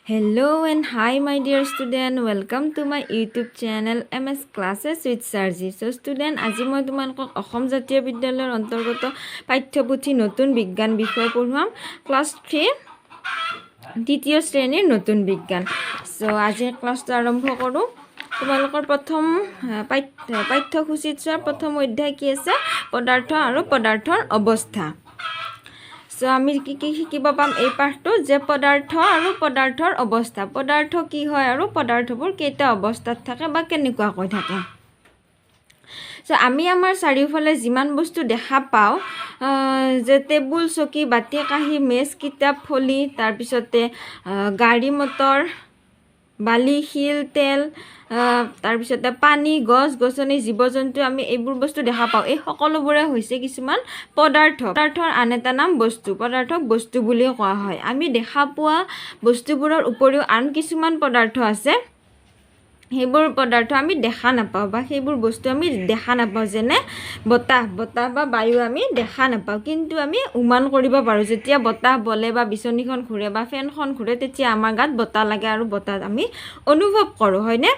Hello and hi my dear student, welcome to my YouTube channel MS Classes with Sarji. So student, আজি মই তোমালোকক অসম জাতীয় বিদ্যালয়ৰ অন্তৰ্গত পাঠ্যপুথি নতুন বিজ্ঞান বিষয় পঢ়াম ক্লাস 3 দ্বিতীয় শ্ৰেণীৰ নতুন বিজ্ঞান। সো আজি ক্লাসটো আৰম্ভ কৰো। তোমালোকৰ প্ৰথম পাঠ্যসূচীত প্ৰথম অধ্যায় কি আছে? পদাৰ্থ আৰু পদাৰ্থৰ অৱস্থা। সো আমি কি শিকিব পাম এই পাঠটো যে পদাৰ্থ আৰু পদাৰ্থৰ অৱস্থা, পদাৰ্থ কি হয় আৰু পদাৰ্থবোৰ কেইটা অৱস্থাত থাকে বা কেনেকুৱাকৈ থাকে। সো আমি আমাৰ চাৰিওফালে যিমান বস্তু দেখা পাওঁ যে টেবুল, চকী, বাতি, কাঁহী, মেজ, কিতাপ, ফলি, তাৰপিছতে গাড়ী মটৰ, বালি, শিল, তেল, তাৰপিছতে পানী, গছ গছনি, জীৱ জন্তু, আমি এইবোৰ বস্তু দেখা পাওঁ। এই সকলোবোৰে হৈছে কিছুমান পদাৰ্থ। পদাৰ্থৰ আন এটা নাম বস্তু। পদাৰ্থক বস্তু বুলি কোৱা হয়। আমি দেখা পোৱা বস্তুবোৰৰ উপৰিও আন কিছুমান পদাৰ্থ আছে, সেইবোৰ পদাৰ্থ আমি দেখা নাপাওঁ বা সেইবোৰ বস্তু আমি দেখা নাপাওঁ। যেনে বতাহ বা বায়ু আমি দেখা নাপাওঁ, কিন্তু আমি অনুমান কৰিব পাৰোঁ। যেতিয়া বতাহ বলে বা বিচনীখন ঘূৰে বা ফেনখন ঘূৰে তেতিয়া আমাৰ গাত বতাহ লাগে আৰু বতাহ আমি অনুভৱ কৰোঁ, হয়নে?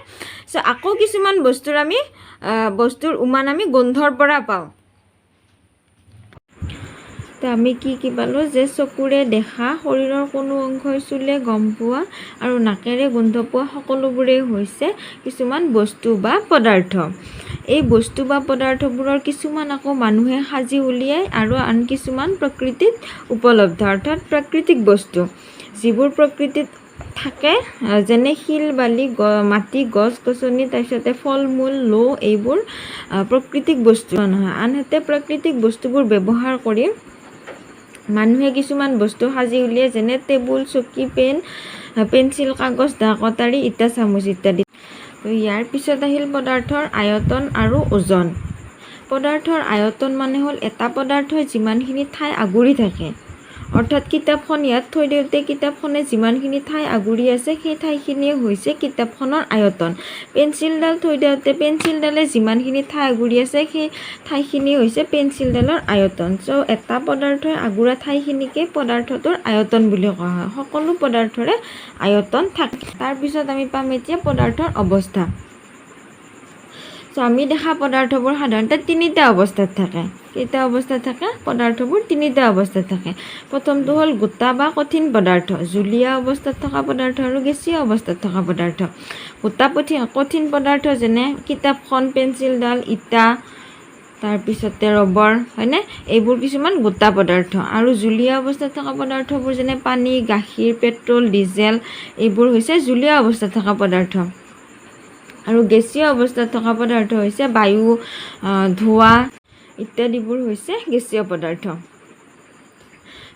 সো আকৌ কিছুমান বস্তুৰ অনুমান আমি গোন্ধৰ পৰা পাওঁ। তো আমি কি পালোঁ যে চকুৰে দেখা, শৰীৰৰ কোনো অংশই চুলে গম পোৱা আৰু নাকেৰে গোন্ধ পোৱা সকলোবোৰেই হৈছে কিছুমান বস্তু বা পদাৰ্থ। এই বস্তু বা পদাৰ্থবোৰৰ কিছুমান আকৌ মানুহে সাজি উলিয়ায় আৰু আন কিছুমান প্ৰকৃতিত উপলব্ধ, অৰ্থাৎ প্ৰাকৃতিক বস্তু যিবোৰ প্ৰকৃতিত থাকে, যেনে শিল, বালি, মাটি, গছ গছনি, তাৰপিছতে ফল মূল, লো, এইবোৰ প্ৰাকৃতিক বস্তু নহয়। আনহাতে প্ৰাকৃতিক বস্তুবোৰ ব্যৱহাৰ কৰি মানুহে কিছুমান বস্তু সাজি উলিয়ায়, যেনে টেবুল, চকী, পেঞ্চিল, কাগজ, দা, কটাৰী, ইটা, চামুচ ইত্যাদি। তো ইয়াৰ পিছত আহিল পদাৰ্থৰ আয়তন আৰু ওজন। পদাৰ্থৰ আয়তন মানে হ'ল এটা পদাৰ্থই যিমানখিনি ঠাই আগুৰি থাকে, অৰ্থাৎ কিতাপখন ইয়াত থৈ দিওঁতে কিতাপখনে যিমানখিনি ঠাই আগুৰি আছে সেই ঠাইখিনিয়ে হৈছে কিতাপখনৰ আয়তন। পেঞ্চিলডাল থৈ দিওঁতে পেঞ্চিলডালে যিমানখিনি ঠাই আগুৰি আছে সেই ঠাইখিনি হৈছে পেঞ্চিলডালৰ আয়তন। চ' এটা পদাৰ্থই আগুৰা ঠাইখিনিকে পদাৰ্থটোৰ আয়তন বুলি কোৱা হয়। সকলো পদাৰ্থৰে আয়তন থাকে। তাৰপিছত আমি পাম এতিয়া পদাৰ্থৰ অৱস্থা। চ' আমি দেখা পদাৰ্থবোৰ সাধাৰণতে তিনিটা অৱস্থাত থাকে। কেইটা অৱস্থাত থাকে? পদাৰ্থবোৰ তিনিটা অৱস্থাত থাকে। প্ৰথমটো হ'ল গোটা বা কঠিন পদাৰ্থ, জুলীয়া অৱস্থাত থকা পদাৰ্থ আৰু গেছীয় অৱস্থাত থকা পদাৰ্থ। গোটা কঠিন পদাৰ্থ যেনে কিতাপখন, পেঞ্চিলডাল, ইটা, তাৰপিছতে ৰবৰ, হয়নে? এইবোৰ কিছুমান গোটা পদাৰ্থ। আৰু জুলীয়া অৱস্থাত থকা পদাৰ্থবোৰ যেনে পানী, গাখীৰ, পেট্ৰল, ডিজেল, এইবোৰ হৈছে জুলীয়া অৱস্থাত থকা পদাৰ্থ। আৰু গেছীয় অৱস্থাত থকা পদাৰ্থ হৈছে বায়ু, ধোঁৱা ইত্যাদিবোৰ হৈছে গেছীয় পদাৰ্থ।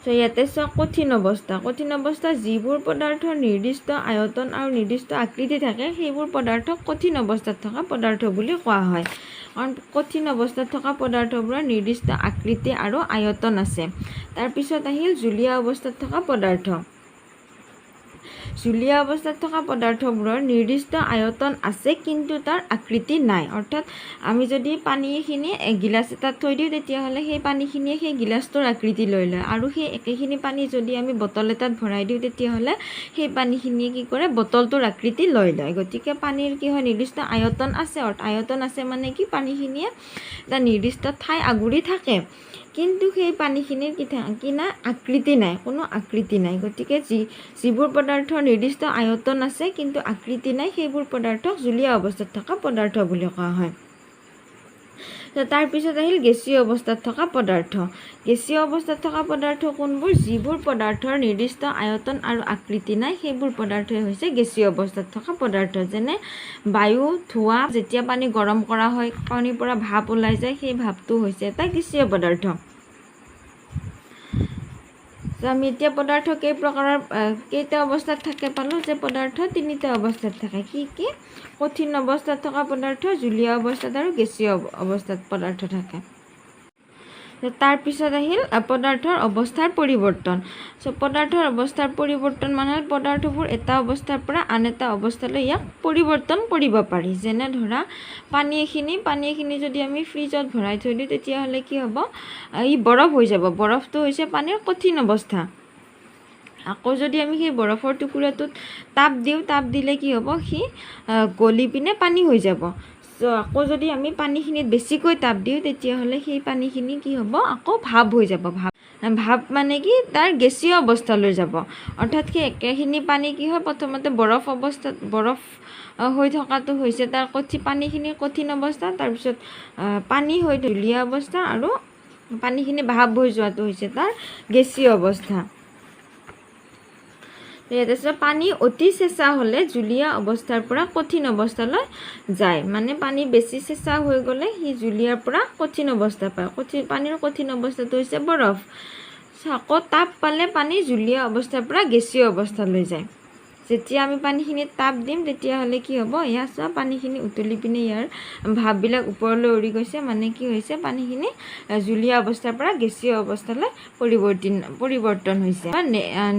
চ' ইয়াতে কঠিন অৱস্থা। কঠিন অৱস্থা যিবোৰ পদাৰ্থৰ নিৰ্দিষ্ট আয়তন আৰু নিৰ্দিষ্ট আকৃতি থাকে সেইবোৰ পদাৰ্থক কঠিন অৱস্থাত থকা পদাৰ্থ বুলি কোৱা হয়। কাৰণ কঠিন অৱস্থাত থকা পদাৰ্থবোৰৰ নিৰ্দিষ্ট আকৃতি আৰু আয়তন আছে। তাৰপিছত আহিল জুলীয়া অৱস্থাত থকা পদাৰ্থ। জুলীয়া অৱস্থাত থকা পদাৰ্থবোৰৰ নিৰ্দিষ্ট আয়তন আছে কিন্তু তাৰ আকৃতি নাই। অৰ্থাৎ আমি যদি পানীখিনি গিলাচ এটাত থৈ দিওঁ তেতিয়াহ'লে সেই পানীখিনিয়ে সেই গিলাচটোৰ আকৃতি লৈ লয়, আৰু সেই একেখিনি পানী যদি আমি বটল এটাত ভৰাই দিওঁ তেতিয়াহ'লে সেই পানীখিনিয়ে কি কৰে? বটলটোৰ আকৃতি লৈ লয়। গতিকে পানীৰ কি হয়? নিৰ্দিষ্ট আয়তন আছে। আয়তন আছে মানে কি? পানীখিনিয়ে এটা নিৰ্দিষ্ট ঠাই আগুৰি থাকে, কিন্তু সেই পানীখিনিৰ কি নাই? আকৃতি নাই, কোনো আকৃতি নাই। গতিকে যিবোৰ পদাৰ্থৰ নিৰ্দিষ্ট আয়তন আছে কিন্তু আকৃতি নাই সেইবোৰ পদাৰ্থক জুলীয়া অৱস্থাত থকা পদাৰ্থ বুলি কোৱা হয়। তাৰপিছত আহিল গেছীয় অৱস্থাত থকা পদাৰ্থ। গেছীয় অৱস্থাত থকা পদাৰ্থ কোনবোৰ? যিবোৰ পদাৰ্থৰ নিৰ্দিষ্ট আয়তন আৰু আকৃতি নাই সেইবোৰ পদাৰ্থই হৈছে গেছীয় অৱস্থাত থকা পদাৰ্থ। যেনে বায়ু, ধোঁৱা, যেতিয়া পানী গৰম কৰা হয় পানীৰ পৰা ভাপ ওলাই যায়, সেই ভাপটো হৈছে এটা গেছীয় পদাৰ্থ। আমি এতিয়া পদাৰ্থ কেইটা অৱস্থাত থাকে পালোঁ যে পদাৰ্থ তিনিটা অৱস্থাত থাকে। কি? কঠিন অৱস্থাত থকা পদাৰ্থ, জুলীয়া অৱস্থাত আৰু গেছীয় অৱস্থাত পদাৰ্থ থাকে। তাৰপিছত আহিল পদাৰ্থৰ অৱস্থাৰ পৰিৱৰ্তন। চ' পদাৰ্থৰ অৱস্থাৰ পৰিৱৰ্তন মানে হ'ল পদাৰ্থবোৰ এটা অৱস্থাৰ পৰা আন এটা অৱস্থালৈ ইয়াক পৰিৱৰ্তন কৰিব পাৰি। যেনে ধৰা পানী এখিনি যদি আমি ফ্ৰিজত ভৰাই থৈ দিওঁ তেতিয়াহ'লে কি হ'ব? ই বৰফ হৈ যাব। বৰফটো হৈছে পানীৰ কঠিন অৱস্থা। আকৌ যদি আমি সেই বৰফৰ টুকুৰাটোত তাপ দিওঁ, তাপ দিলে কি হ'ব, সি গলি পিনে পানী হৈ যাব। আকৌ যদি আমি পানীখিনিত বেছিকৈ তাপ দিওঁ, তেতিয়াহ'লে সেই পানীখিনি কি হ'ব, আকৌ ভাপ হৈ যাব। ভাপ মানে কি, তাৰ গেছীয় অৱস্থালৈ যাব। অৰ্থাৎ সেই একেখিনি পানী কি হয়, প্ৰথমতে বৰফ অৱস্থাত বৰফ হৈ থকাটো হৈছে তাৰ পানীখিনিৰ কঠিন অৱস্থা, তাৰপিছত পানী হৈ জুলীয়া অৱস্থা, আৰু পানীখিনি ভাপ হৈ যোৱাটো হৈছে তাৰ গেছীয় অৱস্থা। তাৰপিছত পানী অতি চেঁচা হ'লে জুলীয়া অৱস্থাৰ পৰা কঠিন অৱস্থালৈ যায়। মানে পানী বেছি চেঁচা হৈ গ'লে সি জুলীয়াৰ পৰা কঠিন অৱস্থা পায়। পানীৰ কঠিন অৱস্থাটো হৈছে বৰফ। আকৌ তাপ পালে পানী জুলীয়া অৱস্থাৰ পৰা গেছীয় অৱস্থালৈ যায়। যেতিয়া আমি পানীখিনিত তাপ দিম, তেতিয়াহ'লে কি হ'ব, এয়া চোৱা, পানীখিনি উতলি পিনে ইয়াৰ ভাপবিলাক ওপৰলৈ উৰি গৈছে। মানে কি হৈছে, পানীখিনি জুলীয়া অৱস্থাৰ পৰা গেছীয় অৱস্থালৈ পৰিৱৰ্তন হৈছে।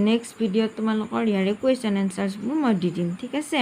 নেক্সট ভিডিঅ'ত তোমালোকৰ ইয়াৰে কুৱেশ্যন এনচাৰ্ছবোৰ মই দি দিম, ঠিক আছে।